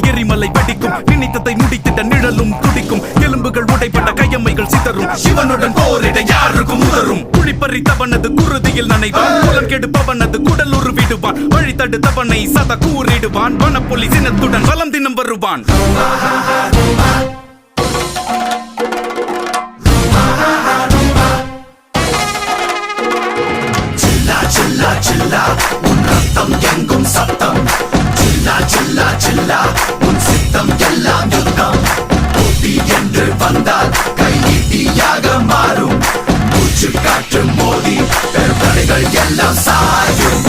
எரிமலை வெடிக்கும் நினைத்ததை முடித்திட்ட நிழலும் துடிக்கும் எலும்புகள் உடைப்பட்ட கையம்மைகள் சிதறும் சிவனுடன் போரிட யாருக்கும் உதரும் குழிப்பறித்தவனது குருதியில் நனைவான் குலம் கெடுப்பவனது குடல் உருவிடுவான் வழி தடுத்தவனை சத கூறிடுவான் வனப்புலி சினத்துடன் வலம் தினம் வருவான் உன் ரத்தம் எங்கும் சத்தம் சில்லா சில்லா சில்லா உன் சித்தம் எல்லாம் யுத்தம் போட்டி என்று வந்தால் கை நீட்டியாக மாறும் மூச்சு காற்று மோதி பெருந்தடைகள் எல்லாம் சாயும்